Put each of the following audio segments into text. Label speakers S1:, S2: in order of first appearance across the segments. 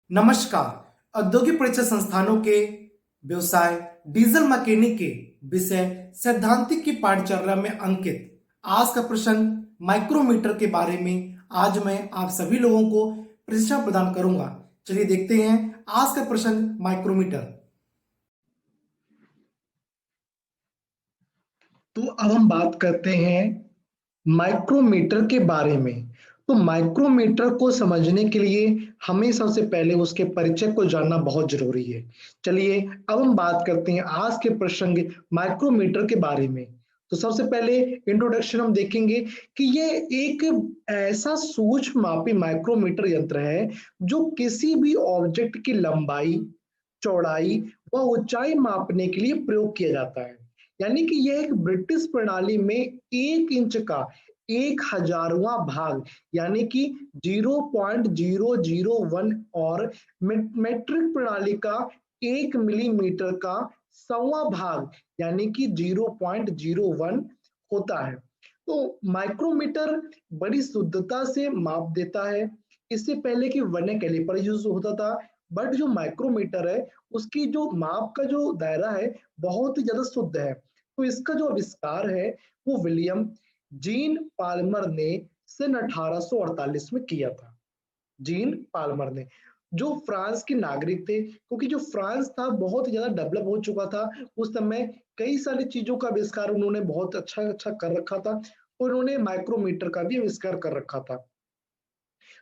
S1: नमस्कार। औद्योगिक परीक्षा संस्थानों के व्यवसाय डीजल मैकेनिक के विषय सैद्धांतिक की पाठचर्या में अंकित आज का प्रश्न माइक्रोमीटर के बारे में आज मैं आप सभी लोगों को प्रशिक्षण प्रदान करूंगा। चलिए देखते हैं आज का प्रश्न माइक्रोमीटर।
S2: तो अब हम बात करते हैं माइक्रोमीटर के बारे में। तो माइक्रोमीटर को समझने के लिए हमें सबसे पहले उसके परिचय को जानना बहुत जरूरी है। चलिए अब हम बात करते हैं आज के प्रसंग माइक्रोमीटर के बारे में। तो सबसे पहले इंट्रोडक्शन हम देखेंगे कि ये एक ऐसा सूक्ष्म मापी माइक्रोमीटर यंत्र है जो किसी भी ऑब्जेक्ट की लंबाई, चौड़ाई व ऊंचाई मापने के लिए प्रयोग किया जाता है। यानी कि यह एक ब्रिटिश प्रणाली में 1 इंच का 1,000वां भाग यानी कि 0.001 और मेट्रिक प्रणाली का 1 मिलीमीटर का 100वां भाग यानी कि 0.01 होता है। तो माइक्रोमीटर बड़ी शुद्धता से माप देता है। इससे पहले कि वर्नियर कैलिपर यूज होता था, बट जो माइक्रोमीटर है उसकी जो माप का जो दायरा है बहुत ही ज्यादा शुद्ध है। तो इसका जो आविष्कार है वो विलियम जीन पाल्मर ने सन 1848 में किया था। जीन पाल्मर ने, जो फ्रांस के नागरिक थे, क्योंकि जो फ्रांस था बहुत ही ज्यादा डेवलप हो चुका था उस समय। कई सारी चीजों का आविष्कार उन्होंने बहुत अच्छा अच्छा कर रखा था और उन्होंने माइक्रोमीटर का भी आविष्कार कर रखा था।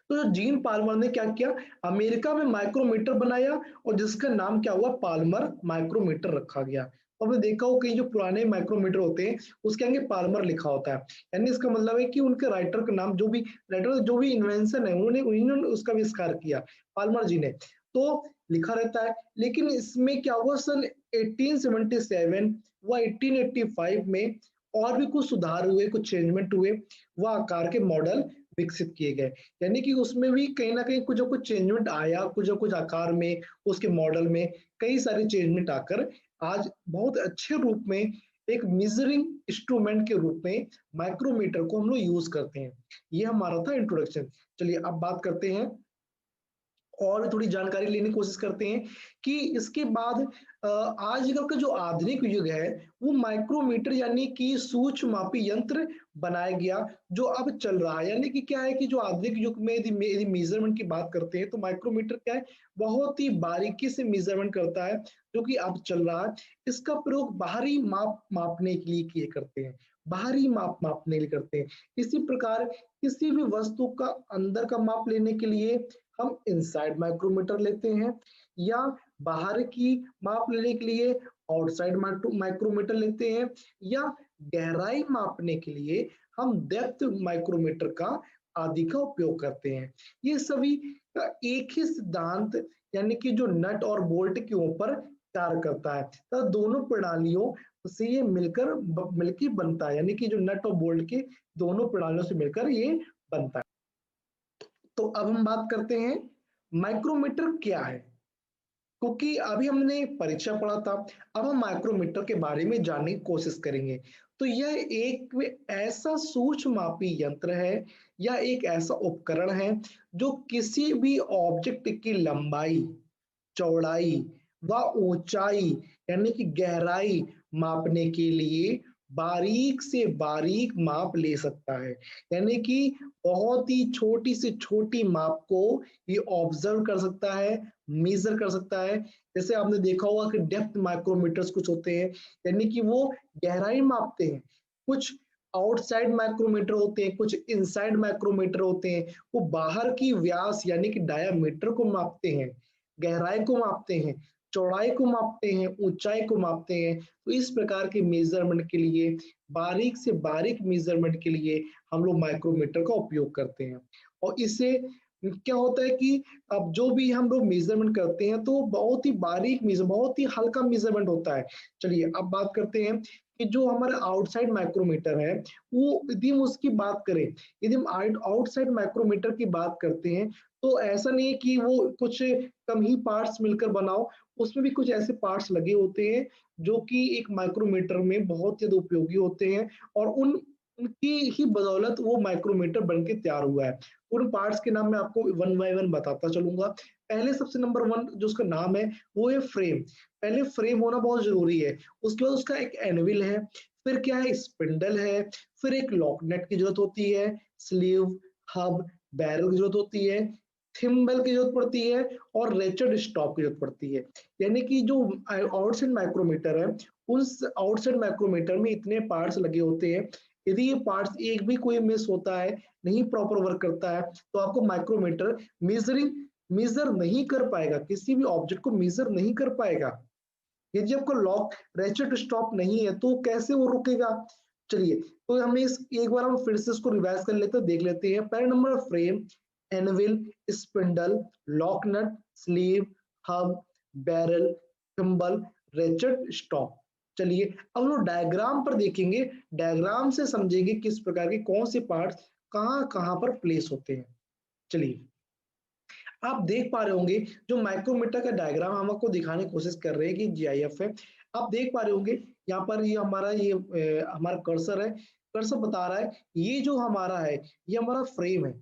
S2: तो जो जीन पाल्मर ने क्या किया, अमेरिका में माइक्रोमीटर बनाया और जिसका नाम क्या हुआ, पाल्मर माइक्रोमीटर रखा गया। तो आपने देखा हो कहीं जो पुराने माइक्रोमीटर होते हैं उसके आगे पाल्मर लिखा होता है, यानी इसका मतलब है कि उनके राइटर का नाम, जो भी राइटर जो भी इन्वेंशन है उन्होंने उसका आविष्कार किया, पाल्मर जी ने, तो लिखा रहता है। लेकिन इसमें क्या हुआ, सन 1877 व 1885 में और भी कुछ सुधार हुए, कुछ चेंजमेंट हुए, वह आकार के मॉडल विकसित किए गए। यानी कि उसमें भी कहीं ना कहीं कुछ कुछ चेंजमेंट आया, कुछ कुछ आकार में, उसके मॉडल में कई सारे चेंजमेंट आकर आज बहुत अच्छे रूप में एक मेजरिंग इंस्ट्रूमेंट के रूप में माइक्रोमीटर को हम लोग यूज करते हैं। ये हमारा था इंट्रोडक्शन। चलिए अब बात करते हैं और भी थोड़ी जानकारी लेने की कोशिश करते हैं कि इसके बाद आजकल का जो आधुनिक युग है वो माइक्रोमीटर यानी कि सूक्ष्म मापी यंत्र बनाया गया जो अब चल रहा है। यानी कि क्या है कि जो आधुनिक युग में यदि मेजरमेंट की बात करते हैं तो माइक्रोमीटर क्या है, बहुत ही बारीकी से मेजरमेंट करता है जो कि अब चल रहा है। इसका प्रयोग बाहरी माप मापने के लिए किए करते हैं, बाहरी माप मापने के लिए करते हैं। इसी प्रकार किसी भी वस्तु का अंदर का माप लेने के लिए हम इनसाइड माइक्रोमीटर लेते हैं, या बाहर की माप लेने के लिए आउटसाइड माइक्रोमीटर लेते हैं, या गहराई मापने के लिए हम डेप्थ माइक्रोमीटर का आदि का उपयोग करते हैं। ये सभी का एक ही सिद्धांत यानी कि जो नट और बोल्ट के ऊपर कार्य करता है, तो दोनों प्रणालियों से ये मिलकर बनता है, यानी कि जो नट और बोल्ट के दोनों प्रणालियों से मिलकर ये बनता है। तो अब हम बात करते हैं माइक्रोमीटर क्या है, क्योंकि अभी हमने परीक्षा पढ़ा था। अब हम माइक्रोमीटर के बारे में जानने की कोशिश करेंगे। तो यह एक ऐसा सूक्ष्म मापी यंत्र है या एक ऐसा उपकरण है जो किसी भी ऑब्जेक्ट की लंबाई, चौड़ाई व ऊंचाई यानी कि गहराई मापने के लिए बारीक से बारीक माप ले सकता है। यानी कि बहुत ही छोटी से छोटी माप को ये ऑब्जर्व कर सकता है, मेजर कर सकता है। जैसे आपने देखा होगा कि डेप्थ माइक्रोमीटर्स कुछ होते हैं, यानी कि वो गहराई मापते हैं। कुछ आउटसाइड माइक्रोमीटर होते हैं, कुछ इनसाइड माइक्रोमीटर होते हैं, वो बाहर की व्यास यानी कि डायामीटर को मापते हैं, गहराई को मापते हैं, चौड़ाई को मापते हैं, ऊंचाई को मापते हैं। तो इस प्रकार के मेजरमेंट के लिए, बारीक से बारीक मेजरमेंट के लिए हम लोग माइक्रोमीटर का उपयोग करते हैं। और इससे क्या होता है कि अब जो भी हम लोग मेजरमेंट करते हैं तो बहुत ही बारीक मेजर, बहुत ही हल्का मेजरमेंट होता है। चलिए अब बात करते हैं कि जो हमारा आउटसाइड माइक्रोमीटर है वो, यदि हम उसकी बात करें, यदि हम आउटसाइड माइक्रोमीटर की बात करते हैं तो ऐसा नहीं है कि वो कुछ कम ही पार्ट्स मिलकर बनाओ, उसमें भी कुछ ऐसे पार्ट्स लगे होते हैं जो कि एक माइक्रोमीटर में बहुत ज्यादा उपयोगी होते हैं। और उन उनकी ही बदौलत वो माइक्रोमीटर बन के तैयार हुआ है। उन पार्ट्स के नाम मैं आपको वन बाय वन बताता चलूंगा। पहले सबसे नंबर वन जो उसका नाम है वो है फ्रेम। पहले फ्रेम होना बहुत जरूरी है, उसके बाद उसका एक एनविल है, फिर क्या है स्पिंडल है, फिर एक लॉक नट की जरूरत होती है, स्लीव, हब, बैरल की जरूरत होती है, थिम्बल की जरूरत पड़ती है और रेचेड स्टॉप की जरूरत पड़ती है। यानी कि जो आउटसाइड माइक्रोमीटर है, उस आउटसाइड माइक्रोमीटर में इतने पार्ट्स लगे होते हैं। यदि ये पार्ट्स एक भी कोई मिस होता है, नहीं प्रॉपर वर्क करता है, तो आपको माइक्रोमीटर मेजर नहीं कर पाएगा, किसी भी ऑब्जेक्ट को मेजर नहीं कर पाएगा। यदि आपको लॉक रेचेट स्टॉप नहीं है तो कैसे वो रुकेगा। चलिए, तो हमने इस एक बार हम फिर से इसको रिवाइज कर लेते हैं, देख लेते हैं। पहला number frame, anvil, spindle, lock nut, sleeve, hub, barrel, thimble, ratchet stop. चलिए, अब हम लोग डायग्राम पर देखेंगे, डायग्राम से समझेंगे किस प्रकार के कौन से पार्ट्स कहाँ कहाँ पर प्लेस होते हैं। चलिए, आप देख पा रहे होंगे जो माइक्रोमीटर का डायग्राम हम आपको दिखाने की कोशिश कर रहे हैं कि जीआईएफ है। आप देख पा रहे होंगे यहाँ पर ये हमारा हमारा कर्सर है। कर्सर बता रहा है ये जो हमारा है ये हमारा फ्रेम है।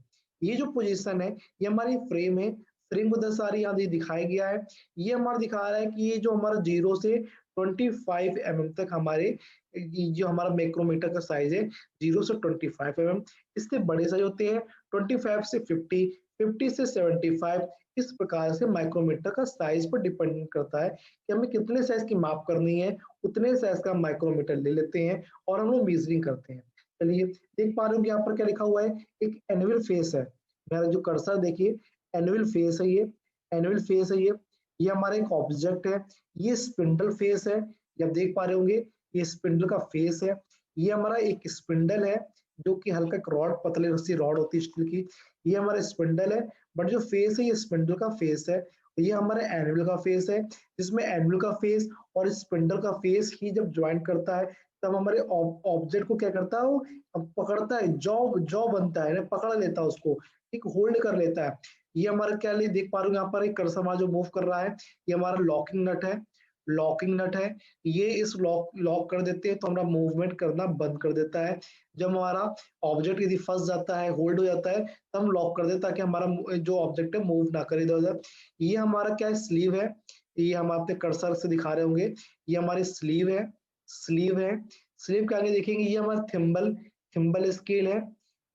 S2: ये जो पोजीशन है ये हमारी फ्रेम है। फ्रेम को दस सारी यहाँ दिखाया गया है। ये हमारा दिखा रहा है कि ये जो हमारा 0 से 25 mm तक हमारे जो हमारा माइक्रोमीटर का साइज है 0 से 25 mm। इससे बड़े साइज होते हैं 25 से 50, 50 से 75। इस प्रकार से माइक्रोमीटर का साइज पर डिपेंड करता है कि हमें कितने साइज की माप करनी है, उतने साइज का माइक्रोमीटर ले लेते हैं और हम लोग मेजरिंग करते हैं। चलिए, देख पा रहे हो कि यहाँ पर क्या लिखा हुआ है, एक एनुअल फेस है। मेरा जो कर्सर देखिए, एनुअल फेस है ये, एनुअल फेस है ये हमारा एक ऑब्जेक्ट है। ये स्पिंडल फेस है, ये आप देख पा रहे होंगे, ये स्पिंडल का फेस है। ये हमारा एक स्पिंडल है जो कि हल्का एक रॉड, पतली रस्सी रॉड होती है स्टील की। ये हमारा स्पिंडल है, बट जो फेस है ये स्पिंडल का फेस है। ये हमारा एनुअल का फेस है, जिसमें एनुअल का फेस और स्पिंडल का फेस ही जब ज्वाइन करता है तब हमारे ऑब्जेक्ट को क्या करता है, वो पकड़ता है, जॉ जॉ बनता है, पकड़ लेता है उसको, एक होल्ड कर लेता है। ये हमारा क्या ले देख पा रहे हो यहाँ पर एक कर्सर हमारा जो मूव कर रहा है, ये हमारा लॉकिंग नट है। लॉकिंग नट है, ये इस लॉक लॉक कर देते हैं तो हमारा मूवमेंट करना बंद कर देता है। जब हमारा ऑब्जेक्ट यदि फंस जाता है, होल्ड हो जाता है, तब हम लॉक कर दें ताकि हमारा जो ऑब्जेक्ट है मूव ना करे इधर उधर। ये हमारा क्या है, स्लीव है। ये हम आपके कर्सर से दिखा रहे होंगे, ये हमारी स्लीव है, स्लीव है। स्लीव के आगे देखेंगे ये हमारा थिम्बल, थिम्बल स्केल है।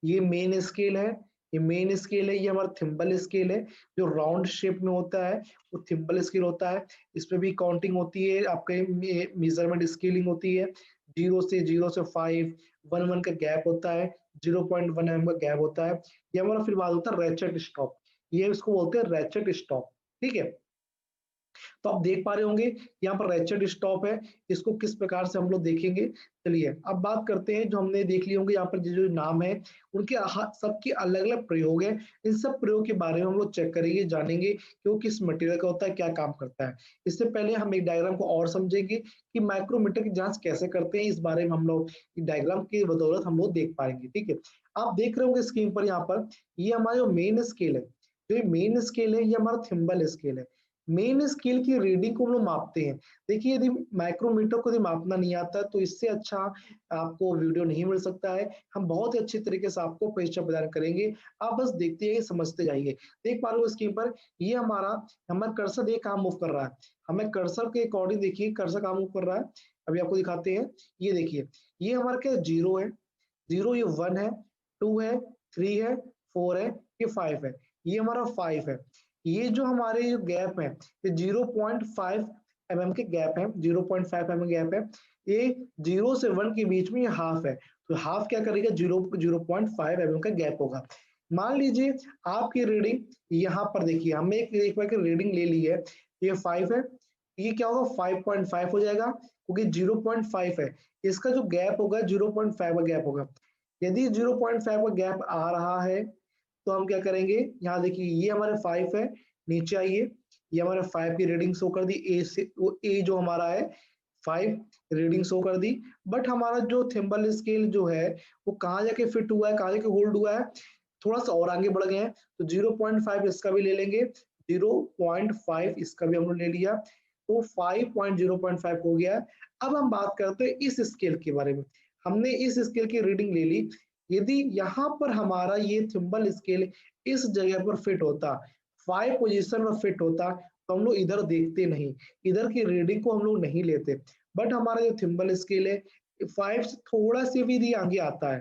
S2: ये मेन स्केल है, ये मेन स्केल है। ये हमारा थिम्बल स्केल है जो राउंड शेप में होता है, वो थिम्बल स्केल होता है। इसमें भी काउंटिंग होती है, आपके मेजरमेंट स्केलिंग होती है। 0 से 5, 1 का गैप होता है, 0.1 mm का गैप होता है। ये हमारा फिर बाद होता है रैचेट स्टॉप, ये इसको बोलते हैं रैचेट स्टॉप। ठीक है, तो आप देख पा रहे होंगे यहाँ पर रैचेट स्टॉप है, इसको किस प्रकार से हम लोग देखेंगे। चलिए, अब बात करते हैं जो हमने देख लिए होंगे यहाँ पर जो नाम है उनके सबके अलग अलग प्रयोग है। इन सब प्रयोग के बारे में हम लोग चेक करेंगे, जानेंगे कि वो किस मटेरियल का होता है, क्या काम करता है। इससे पहले हम एक डायग्राम को और समझेंगे कि माइक्रोमीटर की जांच कैसे करते हैं, इस बारे में हम लोग डायग्राम की बदौलत हम लोग देख पाएंगे। ठीक है, आप देख रहे होंगे स्क्रीन पर यहाँ पर, ये हमारा जो मेन स्केल है, जो ये मेन स्केल है ये हमारा थिम्बल स्केल है। मेन स्केल की रीडिंग को हम लोग मापते हैं। देखिए, यदि माइक्रोमीटर को यदि मापना नहीं आता तो इससे अच्छा आपको वीडियो नहीं मिल सकता है। हम बहुत ही अच्छी तरीके से आपको परिचय प्रदान करेंगे, आप बस देखते जाइए, समझते जाइए। देख पा रहे हो स्क्रीन पर, ये हमारा कर्सर देखिए कहाँ मूव कर रहा है। हमें कर्सर के अकॉर्डिंग देखिए कर्सर कहाँ मूव कर रहा है, अभी आपको दिखाते हैं। ये देखिए, ये हमारा क्या 0 है, 0, ये 1 है, 2 है, 3 है, 4 है, ये 5 है, ये हमारा 5 है। ये जो हमारे जो गैप है ये 0.5 mm के गैप है, 0.5 mm गैप है। ये 0 से 1 के बीच में ये हाफ है, तो हाफ क्या करेगा, 0.5 mm का गैप होगा। मान लीजिए आपकी रीडिंग यहाँ पर देखिए, हमने एक बार की रीडिंग ले ली है, ये 5 है, ये क्या होगा 5.5 हो जाएगा क्योंकि 0.5 है। इसका जो गैप होगा 0.5 का गैप होगा। यदि 0.5 का गैप आ रहा है तो हम क्या करेंगे, यहाँ देखिए ये हमारे 5 है, नीचे आइए, ये हमारे 5 की रीडिंग शो कर दी, ए से वो ए जो हमारा है 5 रीडिंग शो कर दी। बट हमारा जो थिम्बल स्केल जो है वो कहाँ जाके फिट हुआ है, कहाँ जाके होल्ड हुआ है, थोड़ा सा और आगे बढ़ गए हैं तो 0.5 इसका भी ले लेंगे, 0.5 इसका भी हम लोग ले लिया, तो 5.0.5 हो गया। अब हम बात करते हैं इस स्केल के बारे में। हमने इस स्केल की रीडिंग ले ली। यदि यहाँ पर हमारा ये थिम्बल स्केल इस जगह पर फिट होता, 5 पोजीशन में फिट होता, तो हम लोग इधर देखते नहीं, इधर की रीडिंग को हम लोग नहीं लेते। बट हमारा जो थिम्बल स्केल है 5 से थोड़ा से भी यदि आगे आता है,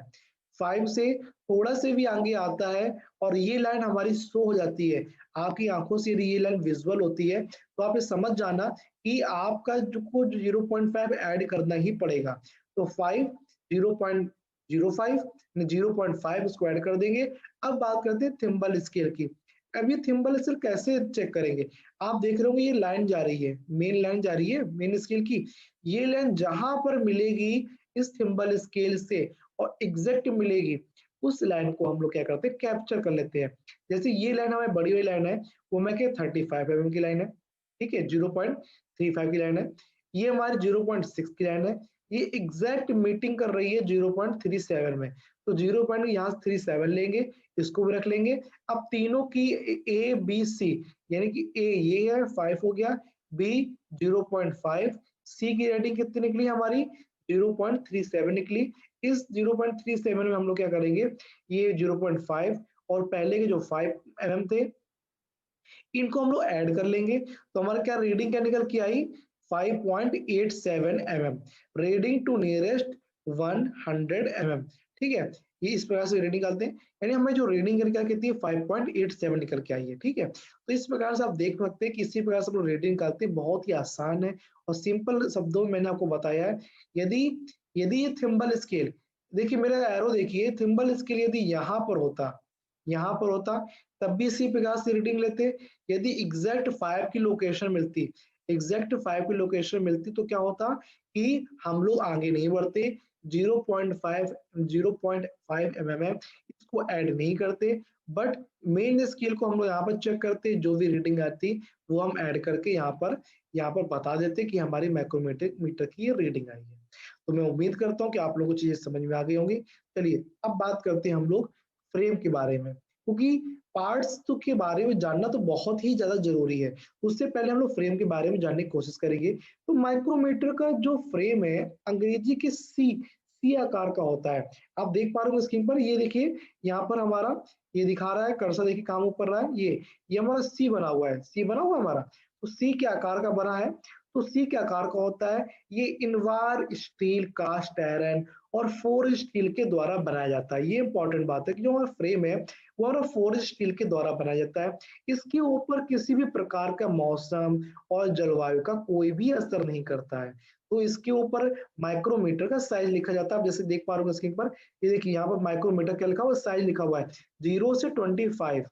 S2: 5 से थोड़ा से भी आगे आता है और ये लाइन हमारी शो हो जाती है, आपकी आंखों से यदि ये लाइन विजुअल होती है, तो आप ये समझ जाना कि आपका जो को 0.5 ऐड करना ही पड़ेगा। तो 5 0.05 0.5 इसको ऐड कर देंगे। अब बात करते हैं थिम्बल स्केल की। अब ये थिम्बल स्केल कैसे चेक करेंगे? आप देख रहे होंगे ये लाइन जा रही है, मेन लाइन जा रही है मेन स्केल की। ये लाइन जहां पर मिलेगी इस थिम्बल स्केल से और एग्जैक्ट मिलेगी, उस लाइन को हम लोग क्या करते हैं, कैप्चर कर लेते हैं। जैसे ये लाइन हमारी बड़ी वाली लाइन है, वो मैं क्या 35 mm की लाइन है, ठीक है, 0.35 की लाइन है। ये हमारी 0.6 की लाइन है, ये एग्जैक्ट मीटिंग कर रही है 0.37 में, तो 0. यहाँ 37 लेंगे, इसको भी रख लेंगे। अब तीनों की ए बी सी, यानी कि ए ये है 5 हो गया, बी 0.5, सी की रेटिंग कितनी निकली हमारी 0.37 निकली। इस 0.37 में हम लोग क्या करेंगे, ये 0.5 और पहले के जो 5 mm थे इनको हम लोग ऐड कर लेंगे, तो हमारा क्या रीडिंग क्या निकल के आई 5.87 mm, reading to nearest 100 mm। ठीक है, ये इस प्रकार से रीडिंग निकालते हैं, यानी हमें जो रीडिंग करके कितनी है 5.87 निकल के आई है। ठीक है, तो इस प्रकार से आप देख सकते हैं कि इसी प्रकार से हम लोग रीडिंग निकालते हैं, बहुत ही आसान है और सिंपल शब्दों में मैंने आपको बताया है। यदि यदि ये थिम्बल स्केल, देखिए मेरा एरो देखिए, थिम्बल स्केल यदि यहाँ पर होता तब भी इसी प्रकार से रीडिंग लेते। यदि एग्जैक्ट 5 की लोकेशन मिलती, एग्जैक्ट 5 की लोकेशन मिलती तो क्या होता कि हम लोग आगे नहीं बढ़ते, 0.5 0.5 mm इसको ऐड नहीं करते, बट मेन स्केल को हम लोग यहाँ पर चेक करते, जो भी रीडिंग आती वो हम ऐड करके यहाँ पर बता देते कि हमारी माइक्रोमीटर मीटर की ये रीडिंग आई है। तो मैं उम्मीद करता हूँ कि आप लोगों को चीजें समझ में आ गई होंगी। चलिए अब बात करते हैं हम लोग फ्रेम के बारे में, क्योंकि पार्ट्स तो के बारे में जानना तो बहुत ही ज्यादा जरूरी है। उससे पहले हम लोग फ्रेम के बारे में जानने की कोशिश करेंगे। तो माइक्रोमीटर का जो फ्रेम है अंग्रेजी के सी आकार का होता है। आप देख पा रहे हो स्क्रीन पर, ये देखिए यहाँ पर हमारा ये दिखा रहा है, कर्सर देखिए काम ऊपर रहा है, ये हमारा सी बना हुआ है, सी बना हुआ है हमारा, तो सी के आकार का बना है। तो सी के आकार का होता है, ये इनवार स्टील कास्ट आयरन और फोर स्टील के द्वारा बनाया जाता है। ये इंपॉर्टेंट बात है कि जो हमारा फ्रेम है वो हमारा फोर स्टील के द्वारा बनाया जाता है। इसके ऊपर किसी भी प्रकार का मौसम और जलवायु का कोई भी असर नहीं करता है। तो इसके ऊपर माइक्रोमीटर का साइज लिखा जाता है। आप जैसे देख पा रहे हो स्क्रीन पर, ये देखिए यहाँ पर माइक्रोमीटर क्या लिखा हुआ है, साइज लिखा हुआ है 0 से 25,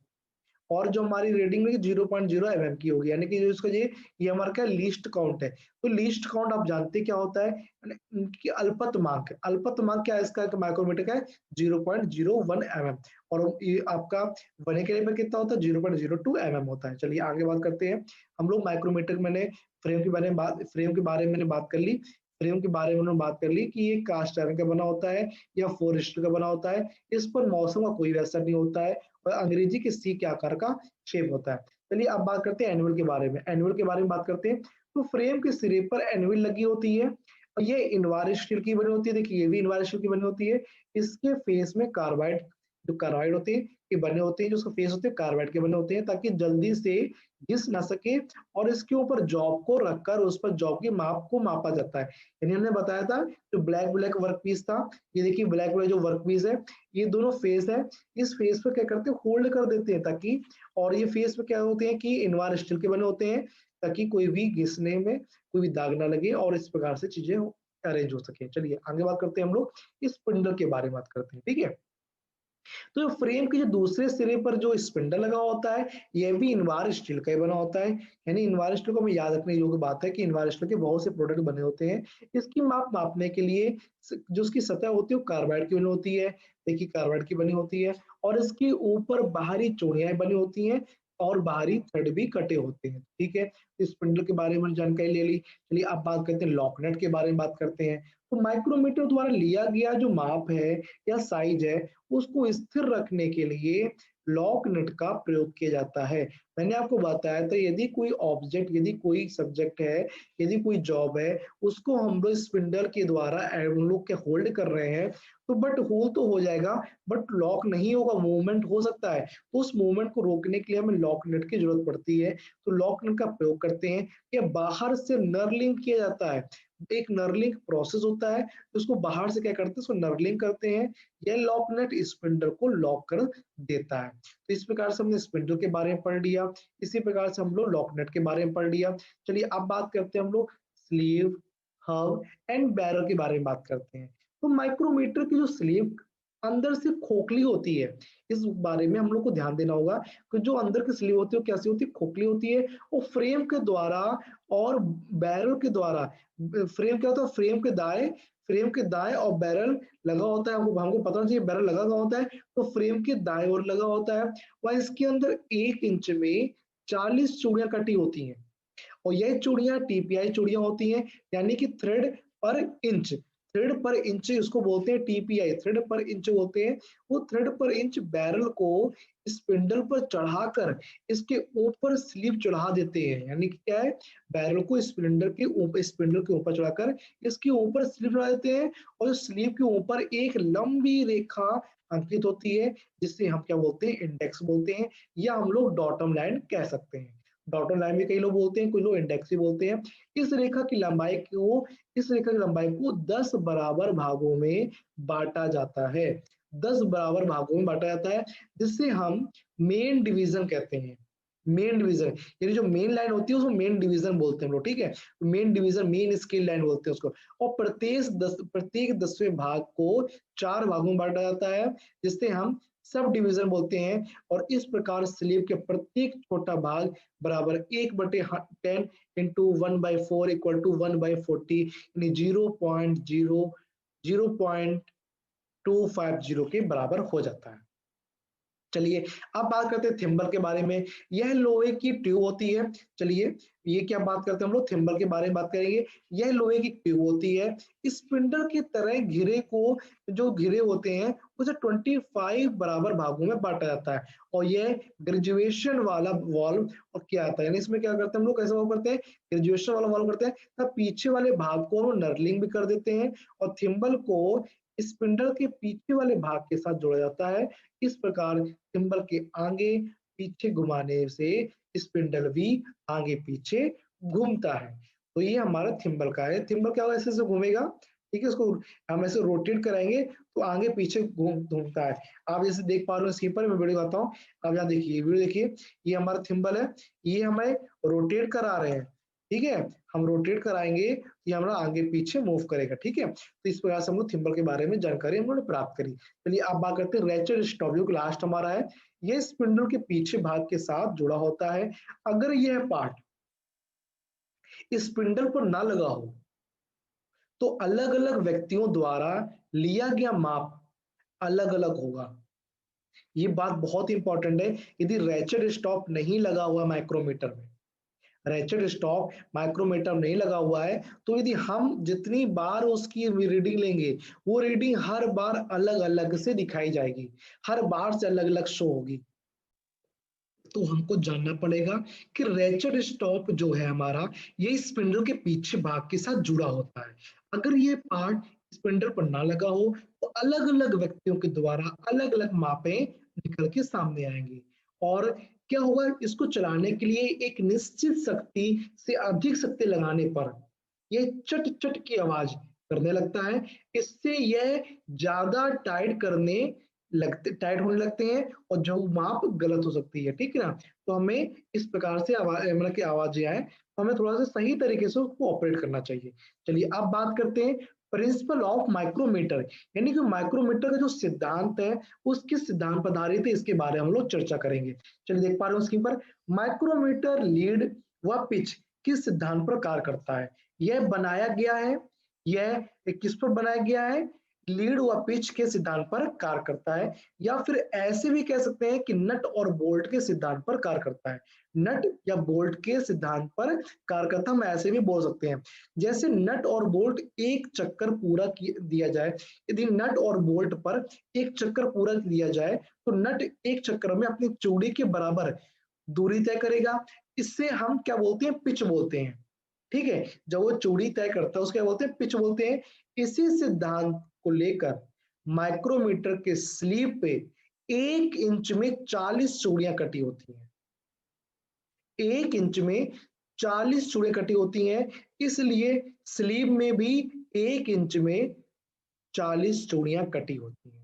S2: और जो हमारी रीडिंग में 0.0 mm की होगी, यानी कि जो इसका ये हमारा क्या लीस्ट काउंट है। तो लीस्ट काउंट आप जानते हैं क्या होता है, कि अल्पतमांक, अल्पतमांक क्या है इसका माइक्रोमीटर का है 0.01 mm, और ये आपका बने के लिए पर कितना होता है 0.02 mm होता है। चलिए आगे बात करते हैं हम लोग माइक्रोमीटर। मैंने फ्रेम के बारे में बात कर ली, फ्रेम के बारे में बात कर ली कि ये कास्ट आयरन का बना होता है या फोर स्टील का बना होता है, इस पर मौसम का कोई असर नहीं होता है और अंग्रेजी के सी के आकार का शेप होता है। चलिए अब बात करते हैं एनुअल के बारे में। एनुअल के बारे में बात करते हैं, तो फ्रेम के सिरे पर एनुअल लगी होती है और ये इनवार स्टील की बनी होती है। देखिए ये भी इनवार स्टील की बनी होती है। इसके फेस में कार्बाइड, जो कार्बाइड होते हैं ये बने होते हैं, जो उसका फेस होते हैं कार्बाइड के बने होते हैं, ताकि जल्दी से घिस ना सके, और इसके ऊपर जॉब को रखकर उस पर जॉब की माप को मापा जाता है। यानी हमने बताया था जो ब्लैक ब्लैक वर्क पीस था, ये देखिए ब्लैक ब्लैक जो वर्क पीस है, ये दोनों फेस है, इस फेस पे क्या करते हैं होल्ड कर देते हैं ताकि, और ये फेस पे क्या होते हैं कि इनवार स्टील के बने होते हैं ताकि कोई भी घिसने में कोई भी दाग ना लगे और इस प्रकार से चीजें अरेंज हो सके। चलिए आगे बात करते हैं हम लोग इस स्पिंडल के बारे में बात करते हैं। ठीक है, तो फ्रेम के जो दूसरे सिरे पर जो स्पिंडल लगा होता है यह भी इनवार स्टील का ही बना होता है। यानी इनवार स्टील को हमें याद रखने योग्य बात है कि इनवार स्टील के बहुत से प्रोडक्ट बने होते हैं। इसकी माप मापने के लिए जो उसकी सतह होती है वो कार्बाइड की बनी होती है, देखिए कार्बाइड की बनी होती है, और इसके ऊपर बाहरी चूड़ियां बनी होती हैं और बाहरी थ्रेड भी कटे होते हैं। ठीक है, इस स्पिंडल के बारे में जानकारी ले ली। चलिए अब बात करते हैं लॉकनेट के बारे में बात करते हैं। तो माइक्रोमीटर द्वारा लिया गया जो माप है या साइज है उसको स्थिर रखने के लिए लॉक नट का प्रयोग किया जाता है। मैंने आपको बताया था यदि कोई ऑब्जेक्ट, यदि कोई सब्जेक्ट है, यदि कोई जॉब है, उसको हम लोग स्पिंडल के द्वारा हम लोग के होल्ड कर रहे हैं, तो बट होल्ड तो हो जाएगा, बट लॉक नहीं होगा, मूवमेंट हो सकता है। तो उस मूवमेंट को रोकने के लिए हमें लॉक नट की जरूरत पड़ती है। तो लॉक नट का प्रयोग करते हैं। या बाहर से नर्लिंग किया जाता है, एक नर्लिंग प्रोसेस होता है, तो उसको बाहर से क्या करते हैं, उसको नर्लिंग करते हैं। यह लॉक नट स्पिंडल को लॉक कर देता है। तो इस प्रकार से हमने स्पिंडल के बारे में पढ़ लिया। इसी प्रकार से हम लोग लॉक नट के बारे में पढ़ लिया। चलिए अब बात करते हैं हम लोग स्लीव, हब एंड बैरल के बारे में बात करते हैं। तो माइक्रोमीटर की जो स्लीव अंदर से खोखली होती है, इस बारे में हम लोग को ध्यान देना होगा कि जो अंदर की स्लीव होती है वो कैसी होती है, खोखली होती है। और फ्रेम के द्वारा और बैरल के द्वारा, फ्रेम क्या होता है, फ्रेम के दाएं और बैरल लगा होता है। हमको पता होना चाहिए बैरल लगा कहाँ होता है, तो फ्रेम के दाएं ओर लगा होता है। वह इसके अंदर 1 इंच में 40 चूड़ियां कटी होती हैं, और यह चूड़ियां टीपीआई चूड़ियां होती हैं, यानी कि थ्रेड पर इंच इसको बोलते हैं टीपीआई, थ्रेड पर इंच होते हैं। वो थ्रेड पर इंच बैरल को स्पिंडल पर चढ़ाकर इसके ऊपर स्लीव चढ़ा देते हैं, यानी कि क्या है, बैरल को स्पिंडल के ऊपर चढ़ाकर इसके ऊपर स्लीव चढ़ा देते हैं। और स्लीव के ऊपर एक लंबी रेखा अंकित होती है, जिससे हम क्या बोलते हैं, इंडेक्स बोलते हैं, या हम लोग डॉटम लाइन कह सकते हैं। डॉटम लाइन भी कई लोग बोलते हैं, कोई लोग इंडेक्स भी बोलते हैं। इस रेखा की लंबाई को 10 बराबर भागों में बांटा जाता है, 10 बराबर भागों में बांटा जाता है, जिससे हम मेन डिवीजन कहते हैं। मेन डिवीजन यानी जो मेन लाइन होती है उसको मेन डिवीजन बोलते हैं हम लोग, ठीक है। Main division, main scale line बोलते हैं उसको। और प्रत्येक 10वें भाग को 4 भागों में बांटा जाता है, जिससे हम सब डिवीजन बोलते हैं। और इस प्रकार स्लीव के प्रत्येक छोटा भाग बराबर 1/10 इंटू 1/4 इक्वल टू 1/40, यानी 0.250 के बराबर हो जाता है। चलिए अब बात करते हैं थिम्बल के बारे में। यह लोहे की ट्यूब होती है। चलिए ये क्या बात करते हैं हम लोग, थिम्बल के बारे में बात करेंगे। यह लोहे की ट्यूब होती है। स्पिंडल की तरह जो घिरे होते हैं उसे 25 बराबर भागों में बांटा जाता है। और यह ग्रेजुएशन वाला वॉल्व और क्या आता है, यानी इसमें क्या करते हैं हम लोग, कैसे वॉल्व करते हैं, ग्रेजुएशन वाला वॉल्व करते हैं। तब पीछे वाले भाग को हम नर्लिंग भी कर देते हैं, और थिम्बल को स्पिंडल के पीछे वाले भाग के साथ जोड़ा जाता है। इस प्रकार थिम्बल के आगे पीछे घुमाने से स्पिंडल भी आगे पीछे घूमता है। तो ये हमारा थिम्बल का है। थिम्बल क्या होगा, ऐसे से घूमेगा, ठीक है, इसको हम ऐसे रोटेट कराएंगे तो आगे पीछे घूमता है। आप जैसे देख पा रहे हो स्क्रीन पर, मैं वीडियो बताता हूँ। आप यहाँ देखिए, वीडियो देखिए, ये हमारा थिम्बल है, ये हमें रोटेट करा रहे हैं, ठीक है। हम रोटेट कराएंगे, ये हमारा आगे पीछे मूव करेगा, ठीक है। तो इस प्रकार से हम लोग थिम्बल के बारे में जानकारी हम लोगों ने प्राप्त करी। चलिए अब बात करते हैं रेचेट स्टॉप, जो लास्ट हमारा है। ये स्पिंडल के पीछे भाग के साथ जुड़ा होता है। अगर यह पार्ट स्पिंडल पर ना लगा हो तो अलग अलग व्यक्तियों द्वारा लिया गया माप अलग अलग होगा। ये बात बहुत इंपॉर्टेंट है। यदि रेचेट स्टॉप नहीं लगा हुआ माइक्रोमीटर में, रेचेट स्टॉप माइक्रोमीटर नहीं लगा हुआ है, तो यदि हम जितनी बार उसकी रीडिंग लेंगे, वो रीडिंग हर बार अलग अलग से दिखाई जाएगी, हर बार से अलग अलग शो होगी। तो हमको जानना पड़ेगा कि रेचेट स्टॉप जो है हमारा, ये स्पिंडल के पीछे भाग के साथ जुड़ा होता है। अगर ये पार्ट स्पिंडल पर ना लगा हो तो अलग अलग व्यक्तियों के द्वारा अलग अलग मापे निकल के सामने आएंगी। और क्या होगा, इसको चलाने के लिए एक निश्चित शक्ति से अधिक शक्ति लगाने पर यह चट चट की आवाज करने लगता है। इससे यह ज्यादा टाइट होने लगते हैं, और जो माप गलत हो सकती है, ठीक है ना। तो हमें इस प्रकार से आवाज, मतलब की आवाजें आए तो हमें थोड़ा सा सही तरीके से उसको ऑपरेट करना चाहिए। चलिए अब बात करते हैं प्रिंसिपल ऑफ माइक्रोमीटर, यानी कि माइक्रोमीटर का जो सिद्धांत है, उसके सिद्धांत पर आधारित है, इसके बारे में हम लोग चर्चा करेंगे। चलिए देख पा रहे हो स्क्रीन पर, माइक्रोमीटर लीड व पिच किस सिद्धांत पर कार्य करता है। यह किस पर बनाया गया है, लीड व पिच के सिद्धांत पर कार्य करता है, या फिर ऐसे भी कह सकते हैं कि नट और बोल्ट के सिद्धांत पर कार्य करता है। नट या बोल्ट के सिद्धांत पर कार्य करता, हम ऐसे भी बोल सकते हैं। जैसे नट और बोल्ट एक चक्कर पूरा दिया जाए, यदि नट और बोल्ट पर एक चक्कर पूरा दिया जाए तो नट एक चक्कर में अपनी चूड़ी के बराबर दूरी तय करेगा। इससे हम क्या बोलते हैं, पिच बोलते हैं। ठीक है, जब वो चूड़ी तय करता है उसको क्या बोलते हैं, पिच बोलते हैं। इसी सिद्धांत को लेकर माइक्रोमीटर के स्लीव पे 1 इंच में 40 चूड़ियां कटी होती हैं। 1 इंच में 40 चूड़ियां कटी होती हैं, इसलिए स्लीव में भी 1 इंच में 40 चूड़ियां कटी होती हैं।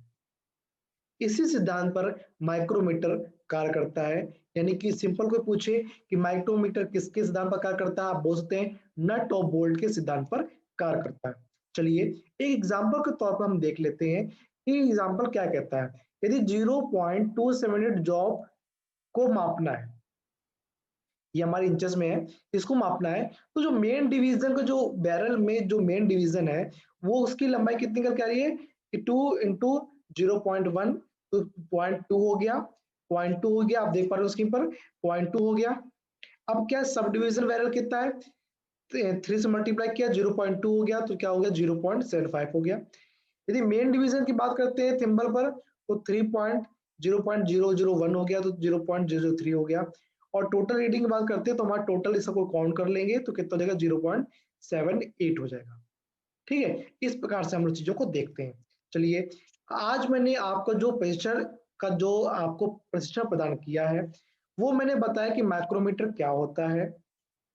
S2: इसी सिद्धांत पर माइक्रोमीटर कार्य करता है। यानी कि सिंपल कोई पूछे कि माइक्रोमीटर किसके सिद्धांत पर कार्य करता है, आप बोल सकते हैं नट और बोल्ट के सिद्धांत पर कार्य करता है। चलिए एक एग्जांपल के तौर पर हम देख लेते हैं कि एग्जांपल क्या कहता है। यदि 0.278 जॉब को मापना है, ये हमारे इंचेस में है, इसको मापना है, तो जो मेन डिवीजन का जो बैरल में जो मेन डिवीजन है वो उसकी लंबाई कितनी करके आ रही है कि 2 इंटू 0.1, तो 0.2 हो गया, 0.2 हो गया, आप देख पा रहे हो स्क्रीन पर 0.2 हो गया। अब क्या सब डिवीजन बैरल कितना है, 3 से मल्टीप्लाई किया 0.2 हो गया, तो क्या हो गया 0.75 हो गया। यदि मेन डिवीजन की बात करते हैं थिम्बल पर तो 3.0.001 हो गया, तो 0.003 हो गया। और टोटल रीडिंग की बात करते हैं तो हमारा टोटल इसको काउंट कर लेंगे तो कितना हो जाएगा 0.78 हो जाएगा। ठीक है, इस प्रकार से हम लोग चीजों को देखते हैं। चलिए आज मैंने आपका जो प्रशिक्षण का जो आपको प्रशिक्षण प्रदान किया है वो मैंने बताया कि माइक्रोमीटर क्या होता है,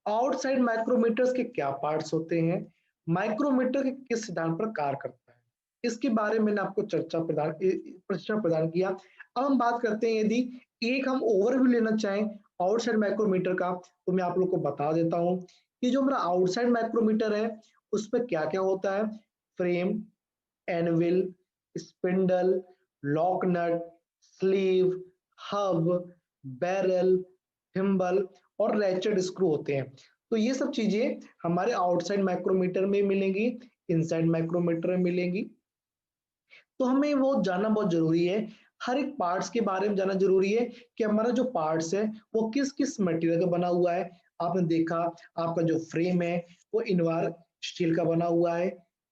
S2: आउटसाइड माइक्रोमीटर्स के क्या पार्ट्स होते हैं, माइक्रोमीटर के किस सिद्धांत पर कार्य करता है, इसके बारे में मैंने आपको प्रशिक्षण प्रदान किया। अब हम बात करते हैं, यदि एक हम ओवरव्यू लेना चाहें आउटसाइड माइक्रोमीटर का तो मैं आप लोग को बता देता हूं कि जो हमारा आउटसाइड माइक्रोमीटर है उसमें क्या क्या होता है। Frame, anvil, spindle, lock nut, sleeve, hub, barrel, thimble और रैचेट स्क्रू होते हैं। तो ये सब चीजें हमारे आउटसाइड माइक्रोमीटर में मिलेंगी, इनसाइड माइक्रोमीटर में मिलेंगी। तो हमें वो जानना बहुत जरूरी है, हर एक पार्ट्स के बारे में जानना जरूरी है कि हमारा जो पार्ट्स है वो किस किस मटेरियल का बना हुआ है। आपने देखा आपका जो फ्रेम है वो इनवार स्टील का बना हुआ है,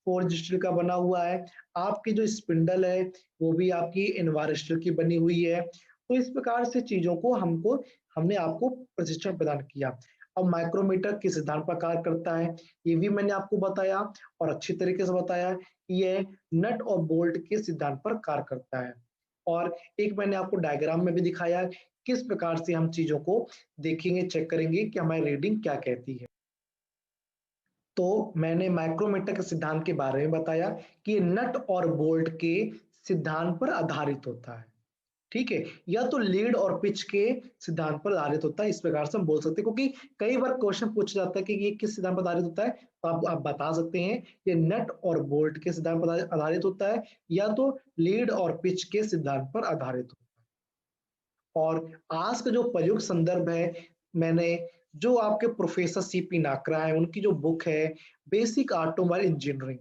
S2: फोर्ज स्टील का बना हुआ है। आपकी जो स्पिंडल है वो भी आपकी इनवार स्टील की बनी हुई है। तो इस प्रकार से चीजों को हमने आपको प्रशिक्षण प्रदान किया। अब माइक्रोमीटर किस सिद्धांत पर कार्य करता है ये भी मैंने आपको बताया और अच्छी तरीके से बताया कि ये नट और बोल्ट के सिद्धांत पर कार्य करता है। और एक मैंने आपको डायग्राम में भी दिखाया किस प्रकार से हम चीजों को देखेंगे, चेक करेंगे कि हमारी रीडिंग क्या कहती है। तो मैंने माइक्रोमीटर के सिद्धांत के बारे में बताया कि ये नट और बोल्ट के सिद्धांत पर आधारित होता है। ठीक है, या तो लीड और पिच के सिद्धांत पर आधारित होता है, इस प्रकार से हम बोल सकते हैं। क्योंकि कई बार क्वेश्चन पूछा जाता है कि ये किस सिद्धांत पर आधारित होता है, तो आप बता सकते हैं ये नट और बोल्ट के सिद्धांत पर आधारित होता है या तो लीड और पिच के सिद्धांत पर आधारित होता है। और आज का जो प्रयुक्त संदर्भ है, मैंने जो आपके प्रोफेसर सीपी नाकरा है उनकी जो बुक है basic automobile engineering,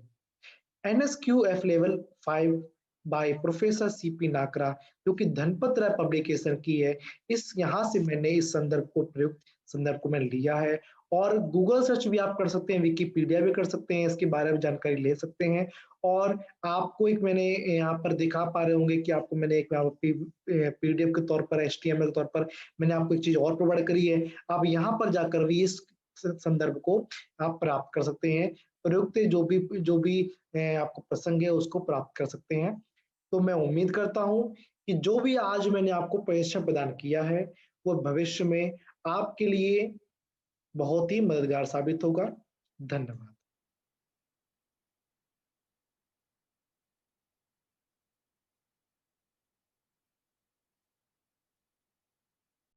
S2: NSQF level 5 by professor C P Nakra, जो कि धनपत राय पब्लिकेशन की है, इस यहाँ से मैंने इस संदर्भ को प्रयुक्त संदर्भ को मैंने लिया है। और गूगल सर्च भी आप कर सकते हैं, विकिपीडिया भी कर सकते हैं, इसके बारे में जानकारी ले सकते हैं। और आपको एक मैंने यहाँ पर दिखा पा रहे होंगे कि आपको मैंने एक PDF के तौर पर, HTML के तौर पर मैंने आपको एक चीज और प्रोवाइड करी है। आप यहाँ पर जाकर भी इस संदर्भ को आप प्राप्त कर सकते हैं, प्रयुक्त जो भी आपको प्रसंग है उसको प्राप्त कर सकते हैं। तो मैं उम्मीद करता हूं कि जो भी आज मैंने आपको प्रशिक्षण प्रदान किया है वो भविष्य में आपके लिए बहुत ही मददगार साबित होगा। धन्यवाद।